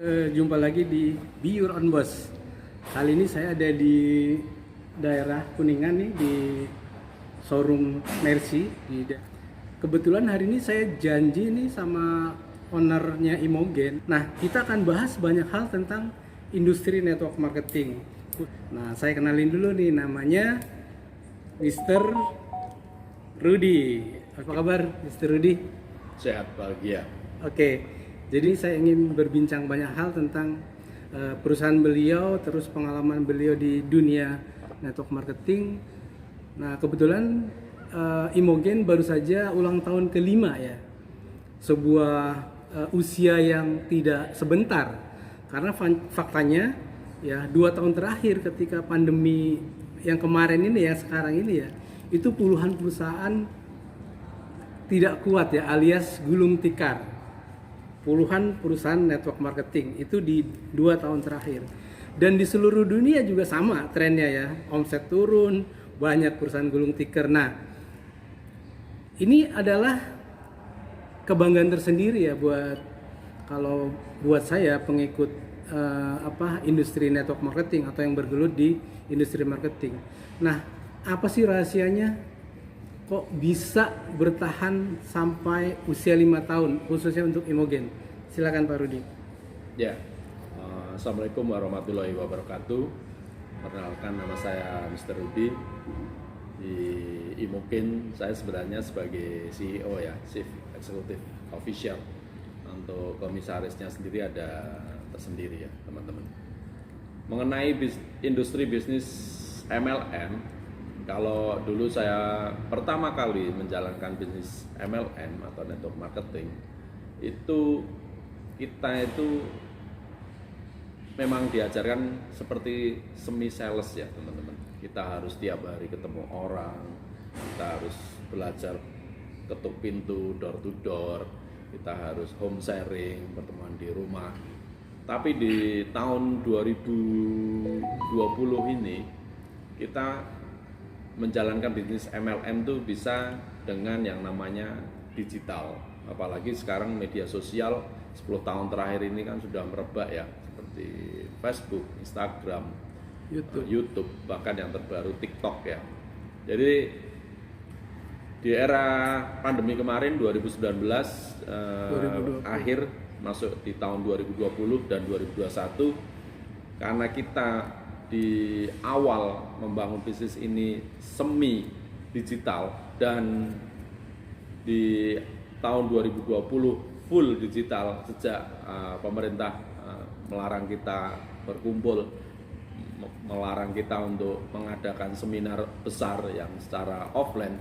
Jumpa lagi di Be Your Own Boss. Kali ini saya ada di daerah Kuningan nih, di showroom Mercy. Kebetulan hari ini saya janji nih sama ownernya Imogen. Nah, kita akan bahas banyak hal tentang industri network marketing. Nah, saya kenalin dulu nih, namanya Mr. Rudy. Apa kabar Mr. Rudy? Sehat bahagia. Oke, jadi saya ingin berbincang banyak hal tentang perusahaan beliau, terus pengalaman beliau di dunia network marketing. Nah, kebetulan Imogen baru saja ulang tahun ke-5 ya. Sebuah usia yang tidak sebentar. Karena faktanya ya 2 tahun terakhir ketika pandemi yang kemarin ini ya, sekarang ini ya, itu puluhan perusahaan tidak kuat ya, alias gulung tikar. Puluhan perusahaan network marketing itu di 2 tahun terakhir. Dan di seluruh dunia juga sama trennya ya, omset turun, banyak perusahaan gulung tikar. Nah, ini adalah kebanggaan tersendiri ya buat saya pengikut industri network marketing atau yang bergelut di industri marketing. Nah, apa sih rahasianya kok bisa bertahan sampai usia 5 tahun khususnya untuk Imogen? Silakan Pak Rudi. Ya, Assalamualaikum warahmatullahi wabarakatuh. Perkenalkan, nama saya Mr. Rudy. Di Imogen saya sebenarnya sebagai CEO ya, Chief Executive Official. Untuk komisarisnya sendiri ada tersendiri ya teman-teman. Mengenai industri bisnis MLM, kalau dulu saya pertama kali menjalankan bisnis MLM atau network marketing, itu kita itu memang diajarkan seperti semi sales ya teman-teman. Kita harus tiap hari ketemu orang, kita harus belajar ketuk pintu, door to door, kita harus home sharing, pertemuan di rumah. Tapi di tahun 2020 ini kita menjalankan bisnis MLM itu bisa dengan yang namanya digital. Apalagi sekarang media sosial 10 tahun terakhir ini kan sudah merebak ya, seperti Facebook, Instagram, YouTube, bahkan yang terbaru TikTok ya. Jadi di era pandemi kemarin 2019 akhir masuk di tahun 2020 dan 2021, karena kita di awal membangun bisnis ini semi digital dan di tahun 2020 full digital sejak pemerintah melarang kita berkumpul, melarang kita untuk mengadakan seminar besar yang secara offline.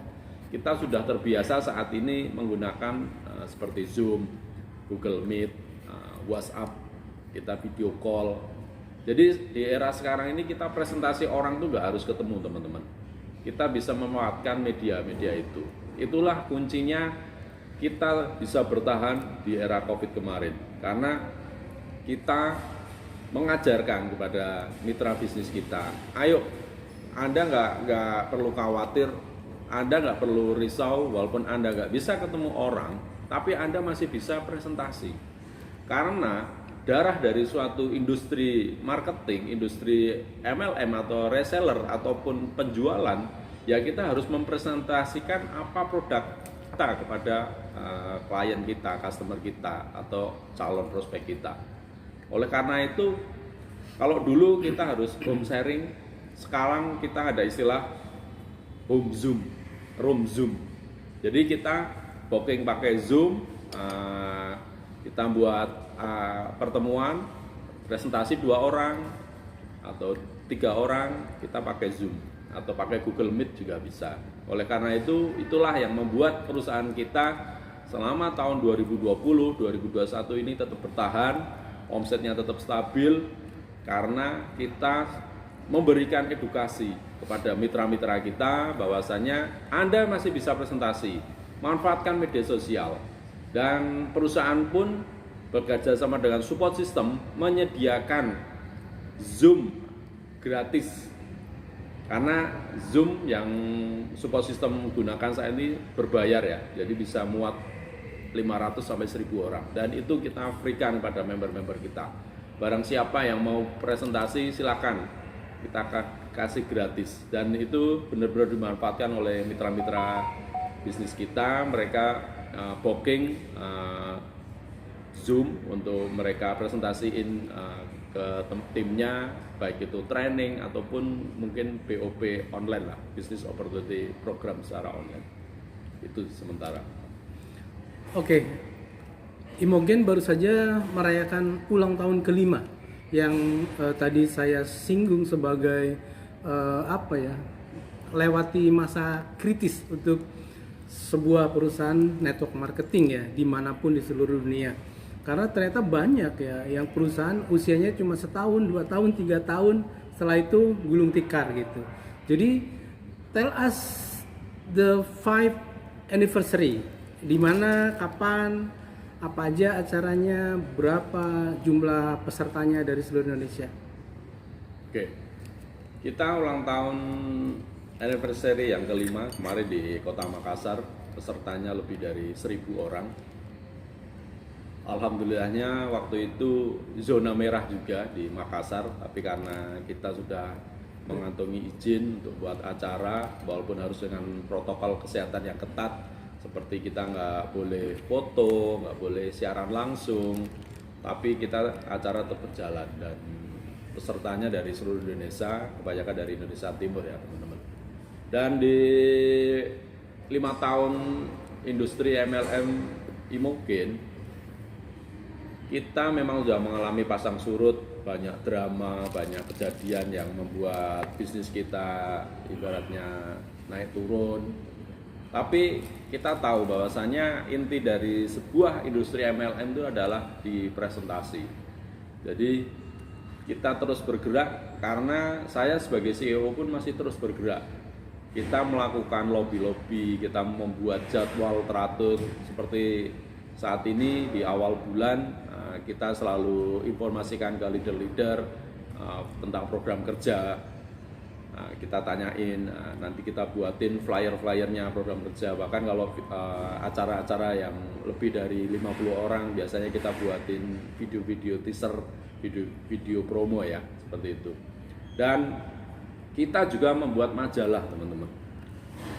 Kita sudah terbiasa saat ini menggunakan seperti Zoom, Google Meet, WhatsApp, kita video call. Jadi di era sekarang ini kita presentasi orang tuh nggak harus ketemu teman-teman. Kita bisa memanfaatkan media-media itu. Itulah kuncinya kita bisa bertahan di era COVID kemarin. Karena kita mengajarkan kepada mitra bisnis kita, ayo Anda nggak perlu khawatir, Anda nggak perlu risau, walaupun Anda nggak bisa ketemu orang, tapi Anda masih bisa presentasi. Karena darah dari suatu industri marketing, industri MLM atau reseller ataupun penjualan, ya kita harus mempresentasikan apa produk kita kepada klien kita, customer kita, atau calon prospek kita. Oleh karena itu, kalau dulu kita harus home sharing, sekarang kita ada istilah home zoom, room zoom. Jadi kita booking pakai Zoom, kita buat pertemuan, presentasi 2 orang atau 3 orang, kita pakai Zoom atau pakai Google Meet juga bisa. Oleh karena itu, itulah yang membuat perusahaan kita selama tahun 2020, 2021 ini tetap bertahan, omsetnya tetap stabil, karena kita memberikan edukasi kepada mitra-mitra kita bahwasanya Anda masih bisa presentasi, manfaatkan media sosial, dan perusahaan pun bekerja sama dengan support system menyediakan Zoom gratis. Karena Zoom yang support system gunakan saat ini berbayar ya, jadi bisa muat 500 sampai 1000 orang, dan itu kita berikan pada member-member kita. Barang siapa yang mau presentasi silakan, kita kasih gratis, dan itu benar-benar dimanfaatkan oleh mitra-mitra bisnis kita. Mereka booking Zoom untuk mereka presentasiin ke timnya, baik itu training ataupun mungkin BOP online lah, Business Opportunity Program secara online. Itu sementara. Oke, Imogen baru saja merayakan ulang tahun kelima yang tadi saya singgung sebagai lewati masa kritis untuk sebuah perusahaan network marketing ya, dimanapun di seluruh dunia. Karena ternyata banyak ya yang perusahaan usianya cuma setahun, 2 tahun, 3 tahun, setelah itu gulung tikar gitu. Jadi tell us the 5 anniversary, di mana, kapan, apa aja acaranya, berapa jumlah pesertanya dari seluruh Indonesia. Oke, kita ulang tahun anniversary yang kelima kemarin di Kota Makassar, pesertanya lebih dari 1000 orang. Alhamdulillahnya waktu itu zona merah juga di Makassar, tapi karena kita sudah mengantongi izin untuk buat acara, walaupun harus dengan protokol kesehatan yang ketat, seperti kita nggak boleh foto, nggak boleh siaran langsung, tapi kita acara tetap berjalan, dan pesertanya dari seluruh Indonesia, kebanyakan dari Indonesia Timur ya teman-teman. Dan di 5 tahun industri MLM Imogen, kita memang sudah mengalami pasang surut, banyak drama, banyak kejadian yang membuat bisnis kita ibaratnya naik turun. Tapi kita tahu bahwasanya inti dari sebuah industri MLM itu adalah di presentasi. Jadi kita terus bergerak, karena saya sebagai CEO pun masih terus bergerak. Kita melakukan lobby-lobby, kita membuat jadwal teratur. Seperti saat ini di awal bulan kita selalu informasikan ke leader-leader tentang program kerja. Kita tanyain, nanti kita buatin flyer-flyernya program kerja. Bahkan kalau acara-acara yang lebih dari 50 orang, biasanya kita buatin video-video teaser, video promo ya, seperti itu. Dan kita juga membuat majalah teman-teman.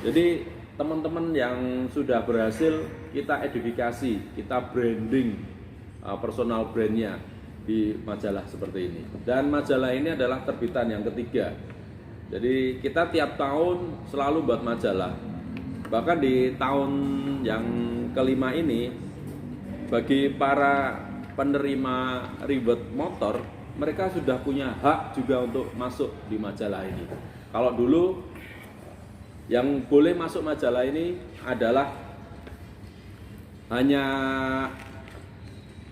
Jadi teman-teman yang sudah berhasil kita edifikasi, kita branding personal brandnya di majalah seperti ini. Dan majalah ini adalah terbitan yang ketiga. Jadi kita tiap tahun selalu buat majalah. Bahkan di tahun yang kelima ini, bagi para penerima reward motor, mereka sudah punya hak juga untuk masuk di majalah ini. Kalau dulu yang boleh masuk majalah ini adalah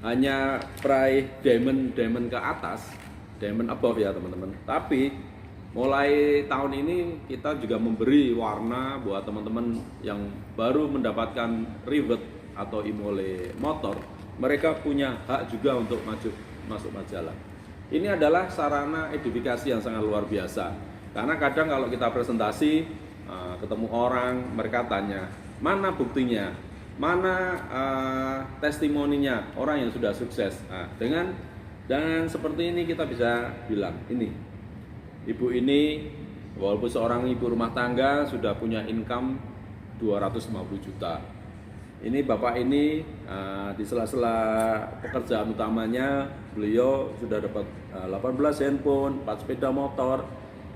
hanya peraih diamond ke atas, diamond above ya teman-teman. Tapi mulai tahun ini kita juga memberi warna buat teman-teman yang baru mendapatkan reward atau Imole motor. Mereka punya hak juga untuk masuk majalah. Ini adalah sarana edifikasi yang sangat luar biasa. Karena kadang kalau kita presentasi, ketemu orang, mereka tanya, mana buktinya? Mana testimoninya orang yang sudah sukses? Nah, dengan seperti ini kita bisa bilang, ini ibu ini walaupun seorang ibu rumah tangga sudah punya income 250 juta. Ini bapak ini di sela-sela pekerjaan utamanya beliau sudah dapat 18 handphone, 4 sepeda motor,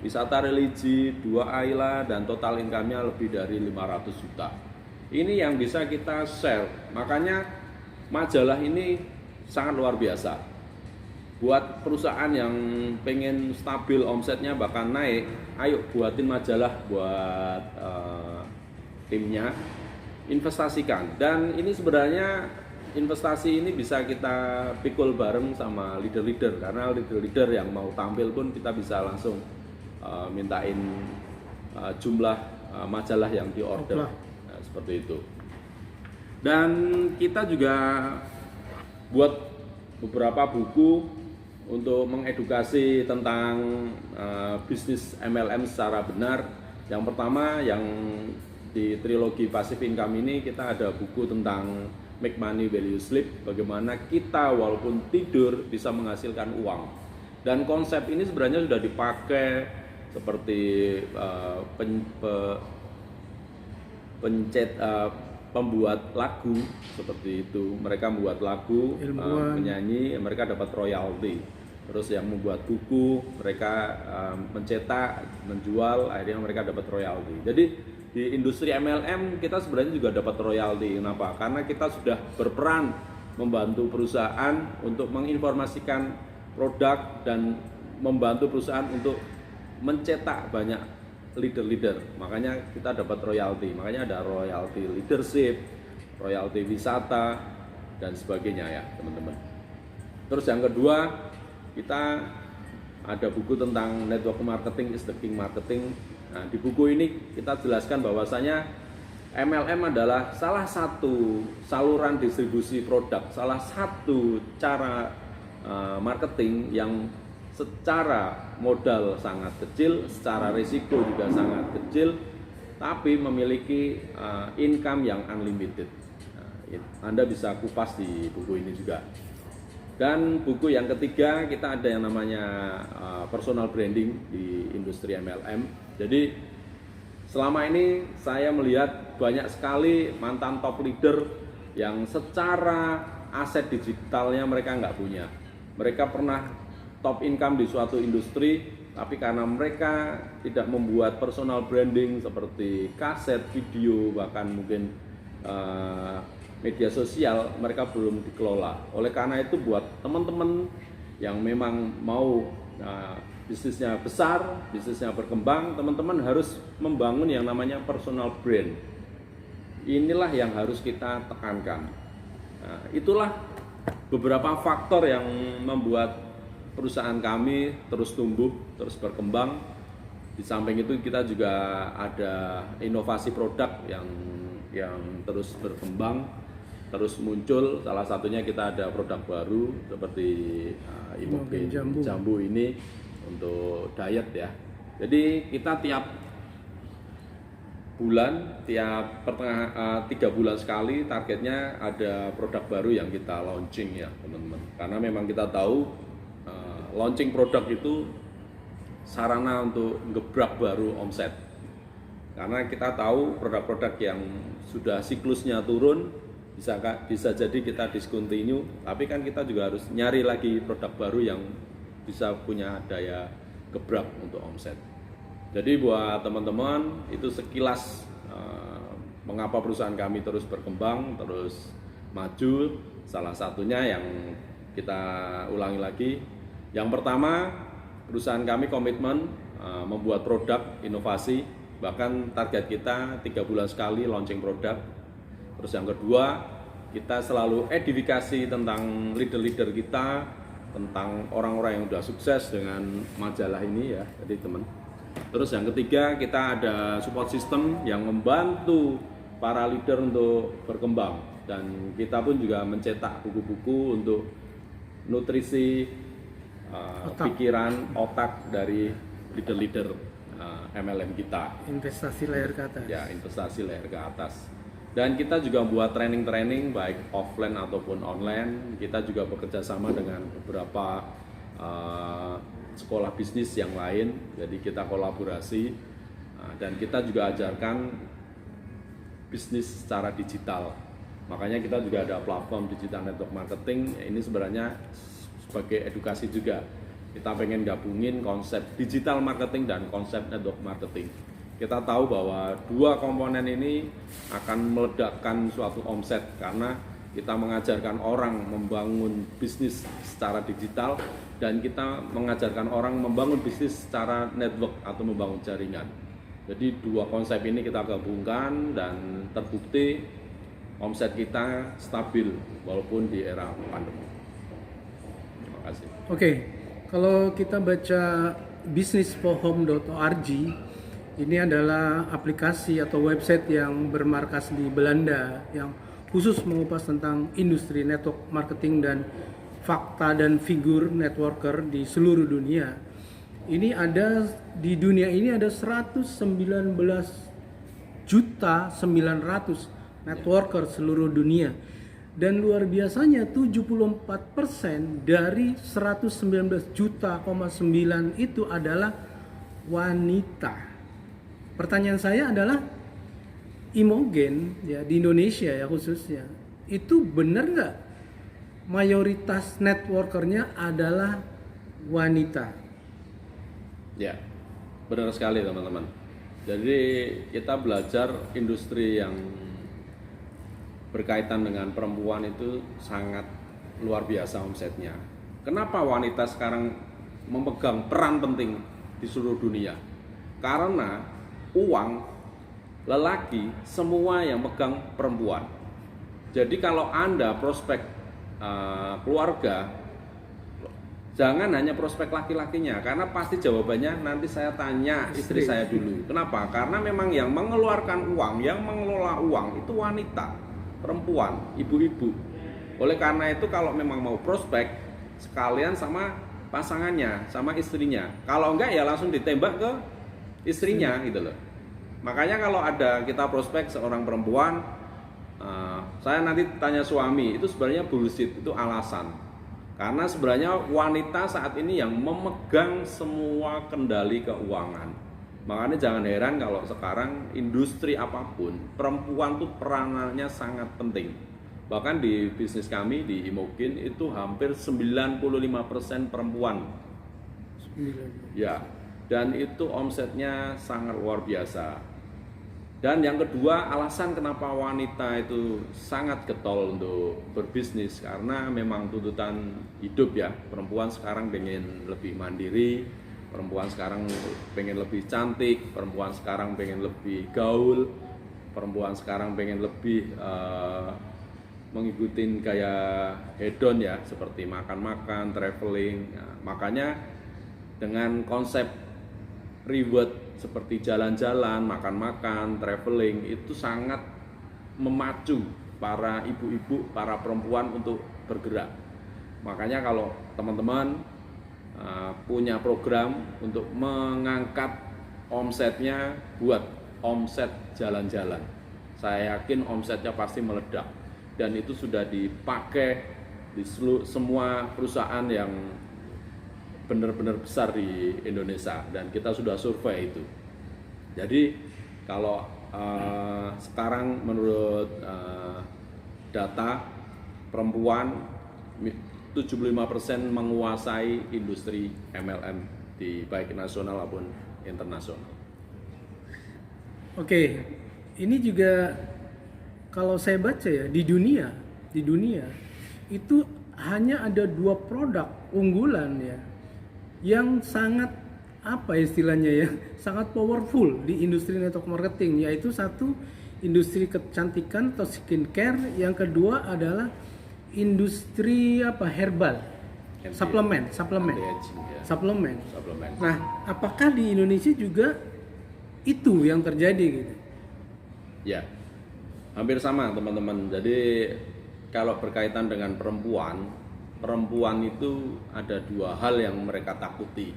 wisata religi, 2 aila, dan total income-nya lebih dari 500 juta. Ini yang bisa kita share. Makanya majalah ini sangat luar biasa. Buat perusahaan yang pengen stabil omsetnya bahkan naik, ayo buatin majalah buat timnya, investasikan. Dan ini sebenarnya investasi ini bisa kita pikul bareng sama leader-leader, karena leader-leader yang mau tampil pun kita bisa langsung mintain jumlah majalah yang diorder. Seperti itu. Dan kita juga buat beberapa buku untuk mengedukasi tentang bisnis MLM secara benar. Yang pertama, yang di trilogi Passive Income ini kita ada buku tentang make money value sleep, bagaimana kita walaupun tidur bisa menghasilkan uang. Dan konsep ini sebenarnya sudah dipakai seperti pembuat lagu seperti itu. Mereka membuat lagu, penyanyi, mereka dapat royalti. Terus yang membuat buku, mereka mencetak, menjual, akhirnya mereka dapat royalti. Jadi di industri MLM kita sebenarnya juga dapat royalti. Kenapa? Karena kita sudah berperan membantu perusahaan untuk menginformasikan produk dan membantu perusahaan untuk mencetak banyak leader-leader. Makanya kita dapat royalti. Makanya ada royalti leadership, royalti wisata dan sebagainya ya, teman-teman. Terus yang kedua, kita ada buku tentang network marketing is the king marketing. Nah, di buku ini kita jelaskan bahwasanya MLM adalah salah satu saluran distribusi produk, salah satu cara marketing yang secara modal sangat kecil, secara risiko juga sangat kecil, tapi memiliki income yang unlimited. Nah, Anda bisa kupas di buku ini juga. Dan buku yang ketiga, kita ada yang namanya personal branding di industri MLM. Jadi selama ini saya melihat banyak sekali mantan top leader yang secara aset digitalnya mereka nggak punya. Mereka pernah top income di suatu industri, tapi karena mereka tidak membuat personal branding seperti kaset, video, bahkan mungkin media sosial, mereka belum dikelola. Oleh karena itu buat teman-teman yang memang mau bisnisnya besar, bisnisnya berkembang, teman-teman harus membangun yang namanya personal brand. Inilah yang harus kita tekankan. Nah, itulah beberapa faktor yang membuat perusahaan kami terus tumbuh, terus berkembang. Di samping itu kita juga ada inovasi produk yang terus berkembang, terus muncul. Salah satunya kita ada produk baru seperti Imogen Jambu ini untuk diet ya. Jadi kita tiap bulan, tiap 3 bulan sekali targetnya ada produk baru yang kita launching ya teman-teman. Karena memang kita tahu launching produk itu sarana untuk ngebrak baru omset. Karena kita tahu produk-produk yang sudah siklusnya turun bisa jadi kita discontinue, tapi kan kita juga harus nyari lagi produk baru yang bisa punya daya gebrak untuk omset. Jadi buat teman-teman itu sekilas mengapa perusahaan kami terus berkembang, terus maju. Salah satunya yang kita ulangi lagi. Yang pertama, perusahaan kami komitmen membuat produk inovasi, bahkan target kita 3 bulan sekali launching produk. Terus yang kedua, kita selalu edifikasi tentang leader-leader kita, tentang orang-orang yang sudah sukses dengan majalah ini ya, jadi teman. Terus yang ketiga, kita ada support system yang membantu para leader untuk berkembang, dan kita pun juga mencetak buku-buku untuk nutrisi pikiran, otak dari leader-leader MLM kita. Investasi layar ke atas. Ya, investasi layar ke atas. Dan kita juga buat training-training baik offline ataupun online. Kita juga bekerja sama dengan beberapa sekolah bisnis yang lain. Jadi kita kolaborasi dan kita juga ajarkan bisnis secara digital. Makanya kita juga ada platform digital network marketing. Ini sebenarnya sebagai edukasi juga. Kita pengen gabungin konsep digital marketing dan konsep network marketing. Kita tahu bahwa dua komponen ini akan meledakkan suatu omset karena kita mengajarkan orang membangun bisnis secara digital dan kita mengajarkan orang membangun bisnis secara network atau membangun jaringan. Jadi dua konsep ini kita gabungkan dan terbukti omset kita stabil walaupun di era pandemi. Terima kasih. Oke, kalau kita baca businessforhome.org, ini adalah aplikasi atau website yang bermarkas di Belanda yang khusus mengupas tentang industri network marketing dan fakta dan figur networker di seluruh dunia. Ini ada di dunia ini ada 119.900.000 networker seluruh dunia. Dan luar biasanya 74% dari 119 juta, 9 itu adalah wanita. Pertanyaan saya adalah Imogen ya di Indonesia ya khususnya, itu benar nggak mayoritas networkernya adalah wanita? Ya, benar sekali teman-teman. Jadi kita belajar industri yang berkaitan dengan perempuan itu sangat luar biasa omsetnya. Kenapa wanita sekarang memegang peran penting di seluruh dunia? Karena uang lelaki semua yang megang perempuan. Jadi kalau Anda prospek keluarga, jangan hanya prospek laki-lakinya, karena pasti jawabannya nanti saya tanya istri saya dulu. Kenapa? Karena memang yang mengeluarkan uang, yang mengelola uang itu wanita, perempuan, ibu-ibu. Oleh karena itu kalau memang mau prospek, sekalian sama pasangannya, sama istrinya. Kalau enggak ya langsung ditembak ke istrinya gitu loh. Makanya kalau ada kita prospek seorang perempuan, saya nanti tanya suami, itu sebenarnya bullshit, itu alasan. Karena sebenarnya wanita saat ini yang memegang semua kendali keuangan. Makanya jangan heran kalau sekarang industri apapun, perempuan tuh peranannya sangat penting. Bahkan di bisnis kami di Imogen itu hampir 95% perempuan. Ya, dan itu omsetnya sangat luar biasa. Dan yang kedua, alasan kenapa wanita itu sangat getol untuk berbisnis, karena memang tuntutan hidup ya. Perempuan sekarang pengen lebih mandiri, perempuan sekarang pengen lebih cantik, perempuan sekarang pengen lebih gaul, perempuan sekarang pengen lebih mengikuti gaya hedon ya, seperti makan-makan, traveling. Nah, makanya dengan konsep reward seperti jalan-jalan, makan-makan, traveling itu sangat memacu para ibu-ibu, para perempuan untuk bergerak. Makanya kalau teman-teman punya program untuk mengangkat omsetnya, buat omset jalan-jalan, saya yakin omsetnya pasti meledak. Dan itu sudah dipakai di semua perusahaan yang benar-benar besar di Indonesia, dan kita sudah survei itu. Jadi kalau sekarang menurut data, perempuan 75% menguasai industri MLM di baik nasional maupun internasional. Oke, ini juga kalau saya baca ya di dunia itu hanya ada 2 produk unggulan ya yang sangat apa istilahnya ya, sangat powerful di industri network marketing, yaitu satu industri kecantikan atau skincare, yang kedua adalah industri herbal, suplemen. Nah, apakah di Indonesia juga itu yang terjadi gitu? Ya, hampir sama teman-teman. Jadi kalau berkaitan dengan perempuan itu ada 2 hal yang mereka takuti.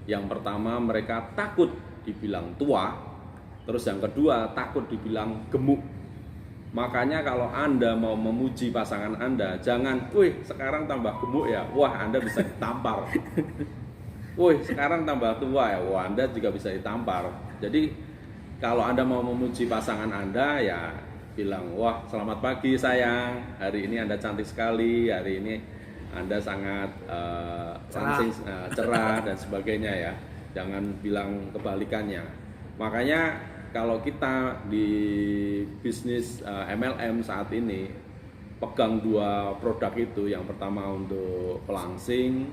Yang pertama, mereka takut dibilang tua. Terus yang kedua, takut dibilang gemuk. Makanya kalau Anda mau memuji pasangan Anda, jangan, "Wih, sekarang tambah gemuk ya." Wah, Anda bisa ditampar. "Wih, sekarang tambah tua ya." Wah, Anda juga bisa ditampar. Jadi kalau Anda mau memuji pasangan Anda, ya bilang, "Wah, selamat pagi sayang, hari ini Anda cantik sekali, hari ini Anda sangat cerah dan sebagainya ya." Jangan bilang kebalikannya. Makanya kalau kita di bisnis MLM saat ini pegang 2 produk itu, yang pertama untuk pelangsing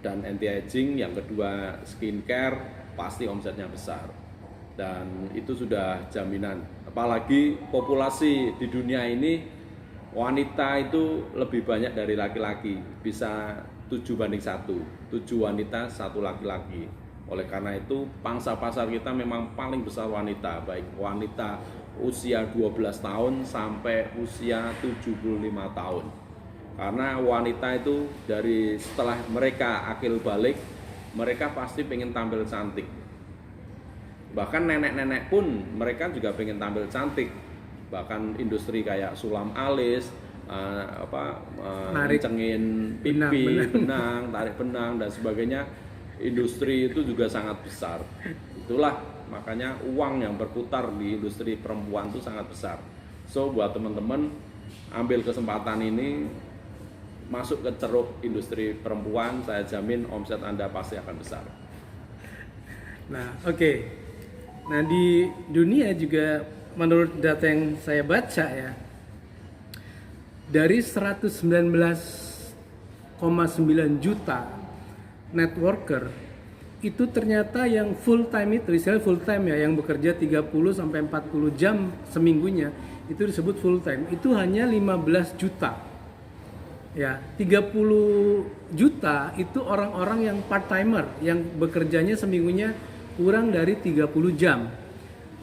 dan anti aging, yang kedua skincare, pasti omsetnya besar. Dan itu sudah jaminan. Apalagi populasi di dunia ini wanita itu lebih banyak dari laki-laki, bisa 7:1, 7 wanita 1 laki-laki. Oleh karena itu pangsa pasar kita memang paling besar wanita, baik wanita usia 12 tahun sampai usia 75 tahun. Karena wanita itu dari setelah mereka akil balik, mereka pasti pengen tampil cantik. Bahkan nenek-nenek pun mereka juga pengen tampil cantik. bahkan industri kayak sulam alis, Narik cengin pipi, benang. benang, tarik benang dan sebagainya, industri itu juga sangat besar. Itulah makanya uang yang berputar di industri perempuan itu sangat besar. So buat teman-teman, ambil kesempatan ini, masuk ke ceruk industri perempuan, saya jamin omset Anda pasti akan besar. Nah, oke. Nah, di dunia juga menurut data yang saya baca ya, dari 119,9 juta networker itu ternyata yang full time itu, istilah full time ya, yang bekerja 30 sampai 40 jam seminggunya, itu disebut full time. Itu hanya 15 juta. Ya, 30 juta itu orang-orang yang part timer yang bekerjanya seminggunya kurang dari 30 jam.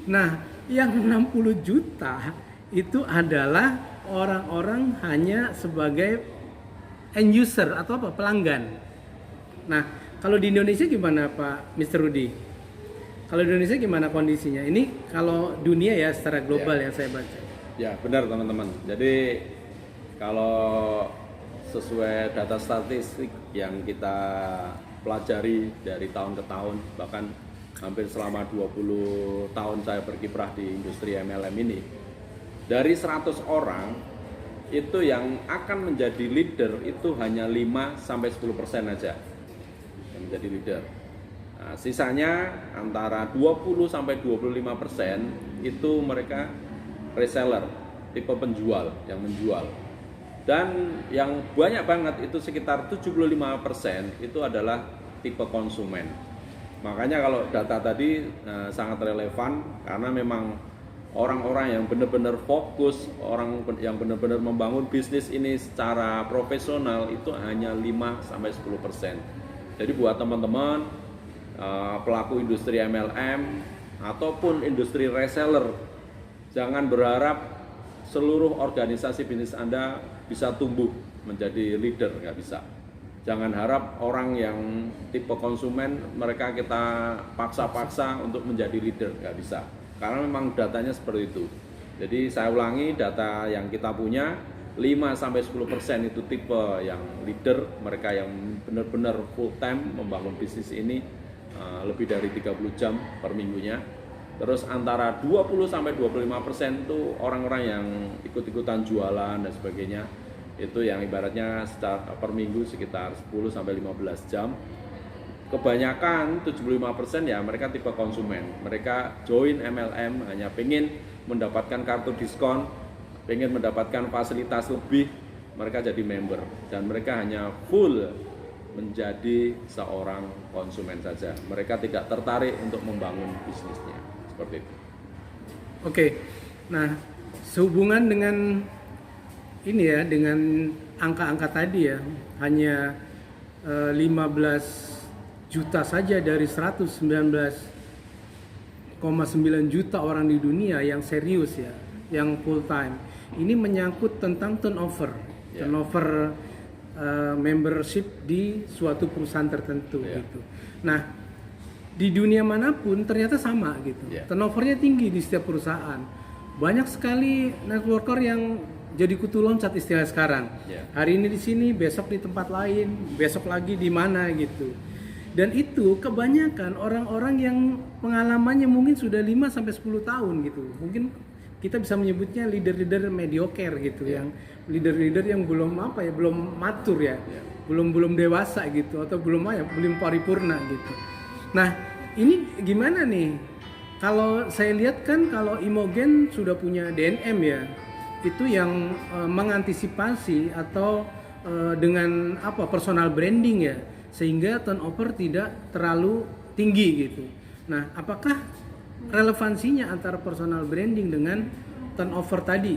Nah, yang 60 juta itu adalah orang-orang hanya sebagai end user atau apa, pelanggan. Nah, kalau di Indonesia gimana Pak Mr. Rudy? Kalau di Indonesia gimana kondisinya? Ini kalau dunia ya, secara global ya saya baca. Ya, benar teman-teman. Jadi kalau sesuai data statistik yang kita pelajari dari tahun ke tahun, bahkan hampir selama 20 tahun saya berkiprah di industri MLM ini, dari 100 orang itu yang akan menjadi leader itu hanya 5-10% aja yang menjadi leader. Nah, sisanya antara 20-25% itu mereka reseller, tipe penjual yang menjual. Dan yang banyak banget itu sekitar 75% itu adalah tipe konsumen. Makanya kalau data tadi sangat relevan karena memang orang-orang yang benar-benar fokus, orang yang benar-benar membangun bisnis ini secara profesional itu hanya 5-10%. Jadi buat teman-teman pelaku industri MLM ataupun industri reseller, jangan berharap seluruh organisasi bisnis Anda bisa tumbuh menjadi leader, nggak bisa. Jangan harap orang yang tipe konsumen mereka kita paksa-paksa untuk menjadi leader, nggak bisa. Karena memang datanya seperti itu. Jadi saya ulangi, data yang kita punya 5-10% itu tipe yang leader, mereka yang benar-benar full time membangun bisnis ini lebih dari 30 jam per minggunya. Terus antara 20-25% itu orang-orang yang ikut-ikutan jualan dan sebagainya. Itu yang ibaratnya per minggu sekitar 10-15 jam. Kebanyakan 75% ya mereka tipe konsumen. Mereka join MLM hanya pengen mendapatkan kartu diskon, pengen mendapatkan fasilitas lebih, mereka jadi member dan mereka hanya full menjadi seorang konsumen saja. Mereka tidak tertarik untuk membangun bisnisnya. Seperti itu. Oke. Nah, sehubungan dengan ini ya, dengan angka-angka tadi ya, hanya 15 juta saja dari 119,9 juta orang di dunia yang serius ya, yang full time. Ini menyangkut tentang turnover membership di suatu perusahaan tertentu gitu. Nah, di dunia manapun ternyata sama gitu. Turnovernya tinggi di setiap perusahaan. Banyak sekali networker yang jadi kutu loncat istilah sekarang. Hari ini di sini, besok di tempat lain, besok lagi di mana gitu. Dan itu kebanyakan orang-orang yang pengalamannya mungkin sudah 5-10 tahun gitu. Mungkin kita bisa menyebutnya leader-leader mediocre gitu, yang leader-leader yang belum belum matur ya. Belum dewasa gitu, atau belum paripurna gitu. Nah, ini gimana nih? Kalau saya lihat kan kalau Imogen sudah punya DNM ya. Itu yang mengantisipasi atau dengan personal branding ya, sehingga turnover tidak terlalu tinggi gitu. Nah, apakah relevansinya antara personal branding dengan turnover tadi,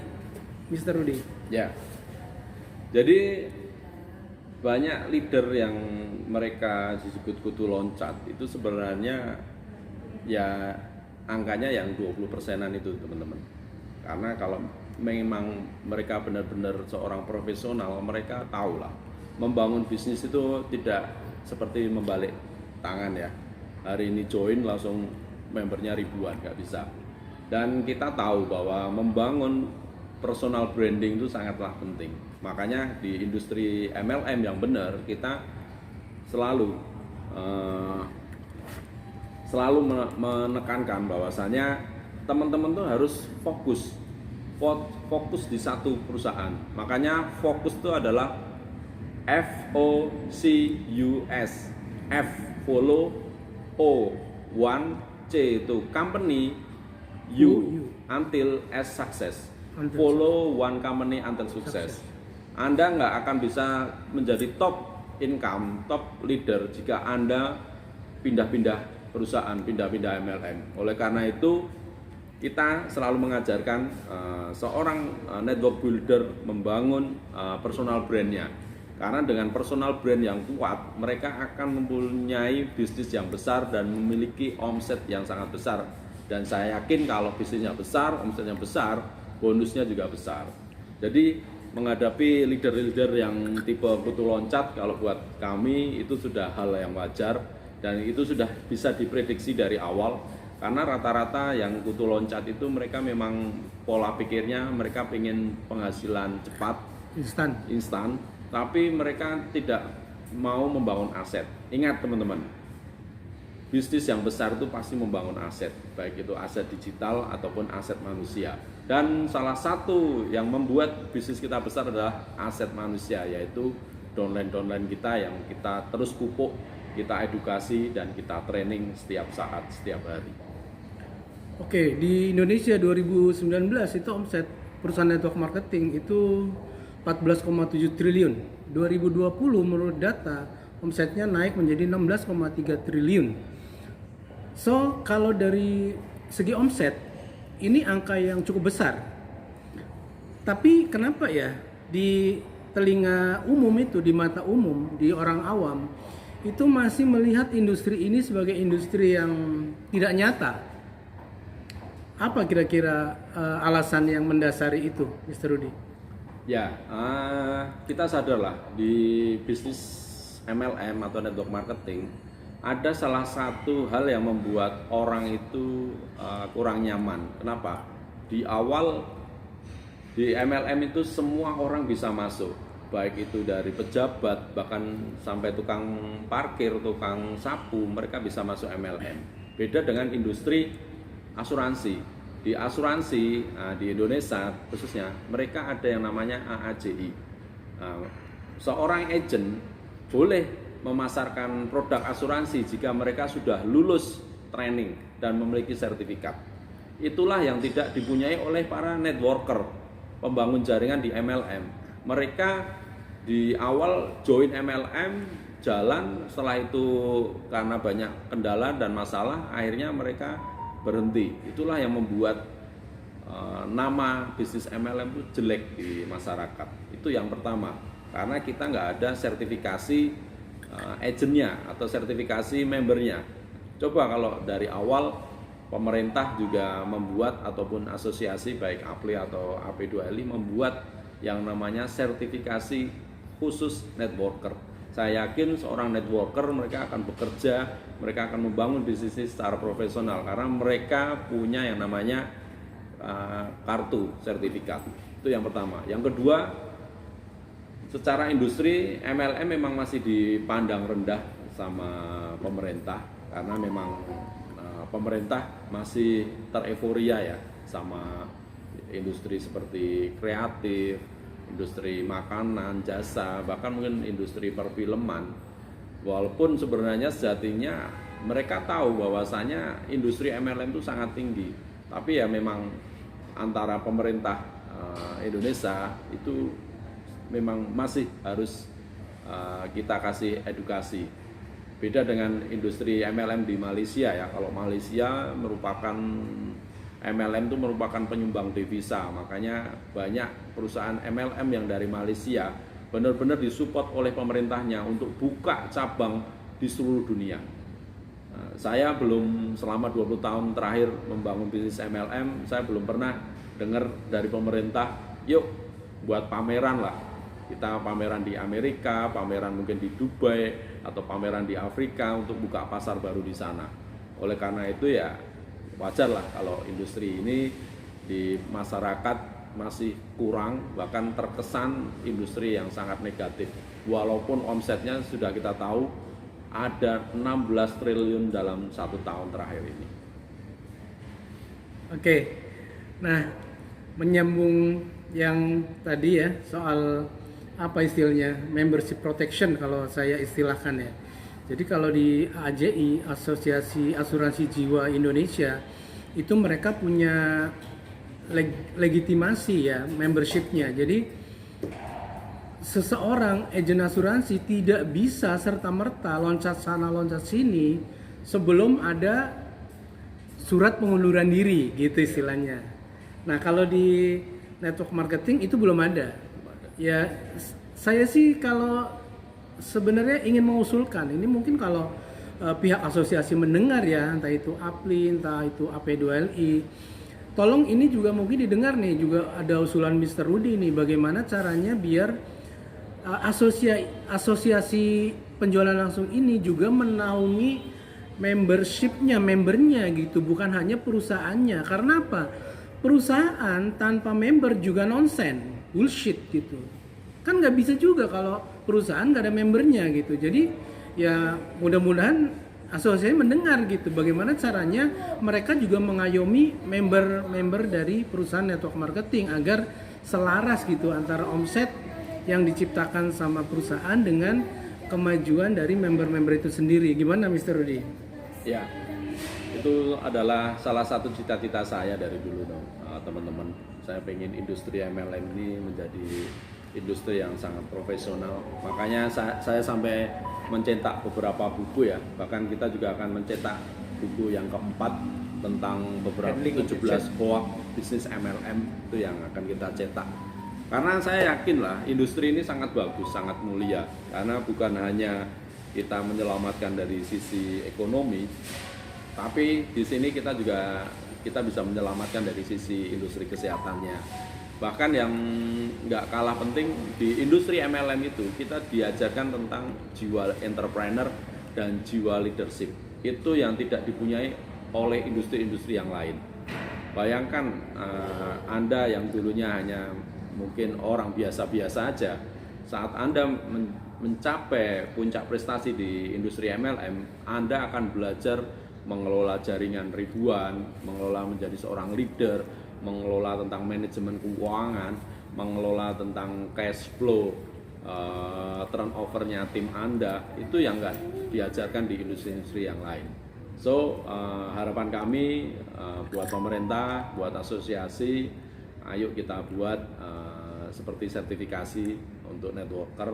Mr. Rudy? Ya, jadi banyak leader yang mereka disebut kutu loncat itu sebenarnya ya angkanya yang 20%-an itu teman-teman. Karena kalau memang mereka benar-benar seorang profesional, mereka tahu lah membangun bisnis itu tidak seperti membalik tangan ya. Hari ini join langsung membernya ribuan, nggak bisa. Dan kita tahu bahwa membangun personal branding itu sangatlah penting. Makanya di industri MLM yang benar kita selalu menekankan bahwasanya teman-teman tuh harus fokus di satu perusahaan. Makanya fokus itu adalah FOCUS. F follow, O one, C itu company, U until as success. Follow one company until success. Anda nggak akan bisa menjadi top income, top leader jika Anda pindah-pindah perusahaan, pindah-pindah MLM. Oleh karena itu kita selalu mengajarkan seorang network builder membangun personal brandnya. Karena dengan personal brand yang kuat, mereka akan mempunyai bisnis yang besar dan memiliki omset yang sangat besar. Dan saya yakin kalau bisnisnya besar, omsetnya besar, bonusnya juga besar. Jadi menghadapi leader-leader yang tipe kutu loncat, kalau buat kami itu sudah hal yang wajar dan itu sudah bisa diprediksi dari awal. Karena rata-rata yang kutu loncat itu mereka memang pola pikirnya mereka ingin penghasilan cepat, instan, tapi mereka tidak mau membangun aset. Ingat teman-teman, bisnis yang besar itu pasti membangun aset, baik itu aset digital ataupun aset manusia. Dan salah satu yang membuat bisnis kita besar adalah aset manusia, yaitu downline kita yang kita terus pupuk, kita edukasi dan kita training setiap saat, setiap hari. Oke, di Indonesia 2019 itu omset perusahaan network marketing itu 14,7 triliun. 2020 menurut data omsetnya naik menjadi 16,3 triliun. So, kalau dari segi omset ini angka yang cukup besar. Tapi kenapa ya di telinga umum itu, di mata umum, di orang awam itu masih melihat industri ini sebagai industri yang tidak nyata? Apa kira-kira alasan yang mendasari itu, Mr. Rudy? Ya, kita sadarlah di bisnis MLM atau network marketing ada salah satu hal yang membuat orang itu kurang nyaman. Kenapa? Di awal di MLM itu semua orang bisa masuk, baik itu dari pejabat bahkan sampai tukang parkir, tukang sapu, mereka bisa masuk MLM. Beda dengan industri asuransi. Di asuransi di Indonesia khususnya mereka ada yang namanya AAJI. Seorang agent boleh memasarkan produk asuransi jika mereka sudah lulus training dan memiliki sertifikat. Itulah yang tidak dipunyai oleh para networker, pembangun jaringan di MLM. Mereka di awal join MLM jalan, setelah itu karena banyak kendala dan masalah akhirnya mereka berhenti. Itulah yang membuat nama bisnis MLM itu jelek di masyarakat. Itu yang pertama, karena kita nggak ada sertifikasi agentnya atau sertifikasi membernya. Coba kalau dari awal pemerintah juga membuat ataupun asosiasi baik APLI atau AP2LI membuat yang namanya sertifikasi khusus networker. Saya yakin seorang networker mereka akan bekerja, mereka akan membangun bisnis secara profesional karena mereka punya yang namanya kartu sertifikat. Itu yang pertama. Yang kedua, secara industri MLM memang masih dipandang rendah sama pemerintah karena memang pemerintah masih tereforia ya sama industri seperti kreatif, industri makanan, jasa, bahkan mungkin industri perfilman. Walaupun sebenarnya sejatinya mereka tahu bahwasanya industri MLM itu sangat tinggi, tapi ya memang antara pemerintah Indonesia itu memang masih harus kita kasih edukasi. Beda dengan industri MLM di Malaysia ya. Kalau Malaysia merupakan MLM itu merupakan penyumbang devisa, makanya banyak perusahaan MLM yang dari Malaysia benar-benar disupport oleh pemerintahnya untuk buka cabang di seluruh dunia. Saya belum selama 20 tahun terakhir membangun bisnis MLM, saya belum pernah dengar dari pemerintah, yuk buat pameran lah. Kita pameran di Amerika, pameran mungkin di Dubai, atau pameran di Afrika untuk buka pasar baru di sana. Oleh karena itu ya wajar lah kalau industri ini di masyarakat masih kurang, bahkan terkesan industri yang sangat negatif. Walaupun omsetnya sudah kita tahu ada 16 triliun dalam 1 tahun terakhir ini. Oke, nah menyambung yang tadi ya soal apa istilahnya membership protection kalau saya istilahkan ya. Jadi kalau di AJI, Asosiasi Asuransi Jiwa Indonesia, itu mereka punya legitimasi ya membershipnya. Jadi seseorang agen asuransi tidak bisa serta-merta loncat sana loncat sini sebelum ada surat pengunduran diri gitu istilahnya. Nah kalau di network marketing itu belum ada. Ya saya sih kalau sebenarnya ingin mengusulkan ini mungkin kalau pihak asosiasi mendengar ya, entah itu APLI, entah itu AP2LI, tolong ini juga mungkin didengar nih, juga ada usulan Mr. Rudy nih, bagaimana caranya biar asosiasi penjualan langsung ini juga menaungi membernya gitu, bukan hanya perusahaannya. Karena apa? Perusahaan tanpa member juga nonsen, bullshit gitu. Kan nggak bisa juga kalau perusahaan nggak ada membernya gitu. Jadi ya mudah-mudahan asosiasi mendengar gitu, bagaimana caranya mereka juga mengayomi member dari perusahaan network marketing agar selaras gitu antara omset yang diciptakan sama perusahaan dengan kemajuan dari member-member itu sendiri. Gimana Mr. Rudy? Ya, itu adalah salah satu cita-cita saya dari dulu dong, teman-teman. Saya pengen industri MLM ini menjadi industri yang sangat profesional. Makanya saya sampai mencetak beberapa buku ya. Bahkan kita juga akan mencetak buku yang keempat tentang beberapa 17 hoax bisnis MLM itu yang akan kita cetak. Karena saya yakin lah industri ini sangat bagus, sangat mulia. Karena bukan hanya kita menyelamatkan dari sisi ekonomi, tapi di sini kita bisa menyelamatkan dari sisi industri kesehatannya. Bahkan yang nggak kalah penting di industri MLM itu kita diajarkan tentang jiwa entrepreneur dan jiwa leadership. Itu yang tidak dipunyai oleh industri-industri yang lain. Bayangkan Anda yang dulunya hanya mungkin orang biasa-biasa aja, saat Anda mencapai puncak prestasi di industri MLM, Anda akan belajar mengelola jaringan ribuan, mengelola menjadi seorang leader, mengelola tentang manajemen keuangan, mengelola tentang cash flow, turnovernya tim Anda, itu yang nggak diajarkan di industri-industri yang lain. So harapan kami buat pemerintah, buat asosiasi, ayo kita buat seperti sertifikasi untuk networker,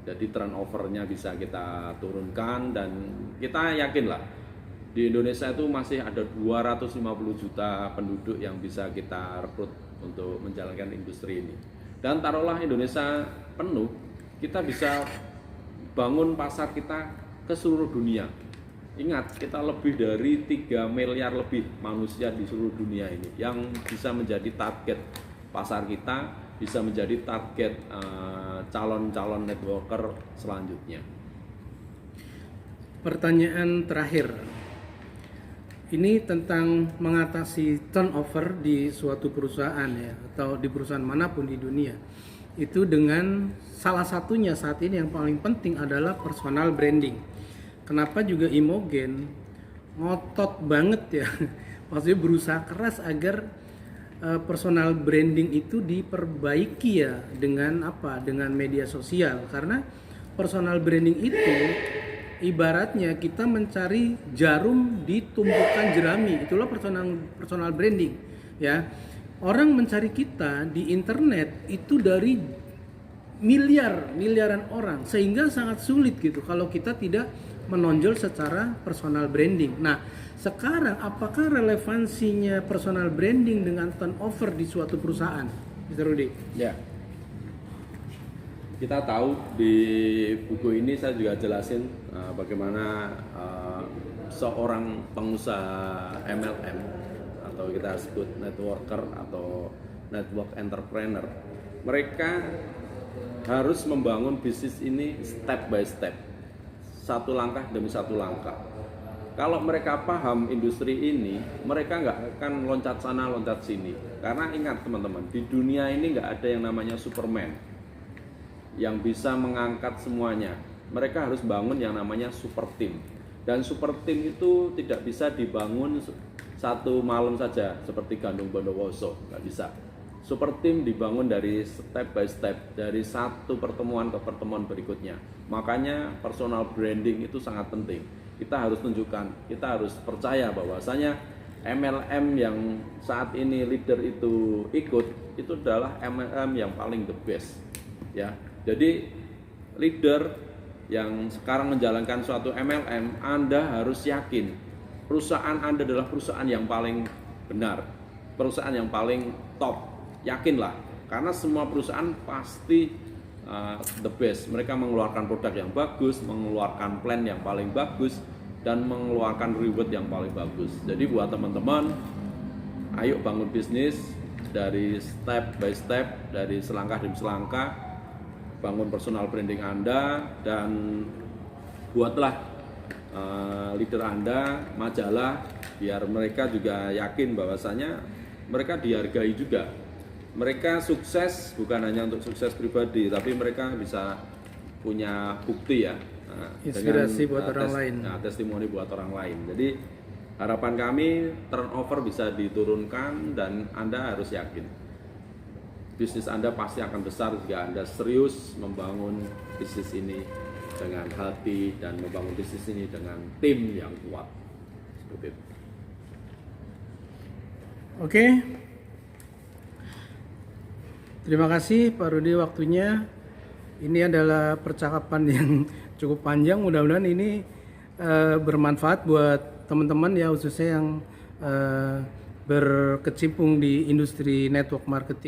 jadi turnovernya bisa kita turunkan, dan kita yakin lah di Indonesia itu masih ada 250 juta penduduk yang bisa kita rekrut untuk menjalankan industri ini. Dan taruhlah Indonesia penuh, kita bisa bangun pasar kita ke seluruh dunia. Ingat, kita lebih dari 3 miliar lebih manusia di seluruh dunia ini yang bisa menjadi target pasar kita, bisa menjadi target calon-calon networker selanjutnya. Pertanyaan terakhir. Ini tentang mengatasi turnover di suatu perusahaan ya, atau di perusahaan manapun di dunia. Itu dengan salah satunya saat ini yang paling penting adalah personal branding. Kenapa juga Imogen ngotot banget ya, maksudnya berusaha keras agar personal branding itu diperbaiki ya dengan apa? Dengan media sosial. Karena personal branding itu ibaratnya kita mencari jarum di tumpukan jerami, itulah personal branding ya. Orang mencari kita di internet itu dari miliaran orang, sehingga sangat sulit gitu kalau kita tidak menonjol secara personal branding. Nah sekarang apakah relevansinya personal branding dengan turnover di suatu perusahaan, Mr. Rudy? Ya, kita tahu di buku ini saya juga jelasin bagaimana seorang pengusaha MLM atau kita sebut networker atau network entrepreneur, mereka harus membangun bisnis ini step by step, satu langkah demi satu langkah. Kalau mereka paham industri ini, mereka nggak akan loncat sana, loncat sini. Karena ingat teman-teman, di dunia ini nggak ada yang namanya Superman yang bisa mengangkat semuanya. Mereka harus bangun yang namanya super team. Dan super team itu tidak bisa dibangun satu malam saja seperti Gandung Bondowoso, nggak bisa. Super team dibangun dari step by step, dari satu pertemuan ke pertemuan berikutnya. Makanya personal branding itu sangat penting. Kita harus tunjukkan, kita harus percaya bahwasanya MLM yang saat ini leader itu ikut, itu adalah MLM yang paling the best. Ya, jadi leader yang sekarang menjalankan suatu MLM, Anda harus yakin perusahaan Anda adalah perusahaan yang paling benar, perusahaan yang paling top. Yakinlah, karena semua perusahaan pasti the best. Mereka mengeluarkan produk yang bagus, mengeluarkan plan yang paling bagus, dan mengeluarkan reward yang paling bagus. Jadi buat teman-teman, ayo bangun bisnis dari step by step, dari selangkah demi selangkah, bangun personal branding Anda, dan buatlah leader Anda majalah, biar mereka juga yakin bahwasanya mereka dihargai juga. Mereka sukses bukan hanya untuk sukses pribadi, tapi mereka bisa punya bukti ya, Inspirasi buat orang lain. testimoni buat orang lain. Jadi harapan kami turnover bisa diturunkan, dan Anda harus yakin bisnis Anda pasti akan besar jika Anda serius membangun bisnis ini dengan hati dan membangun bisnis ini dengan tim yang kuat. Seperti itu. Oke. Terima kasih Pak Rudi waktunya. Ini adalah percakapan yang cukup panjang. Mudah-mudahan ini bermanfaat buat teman-teman ya, khususnya yang berkecimpung di industri network marketing.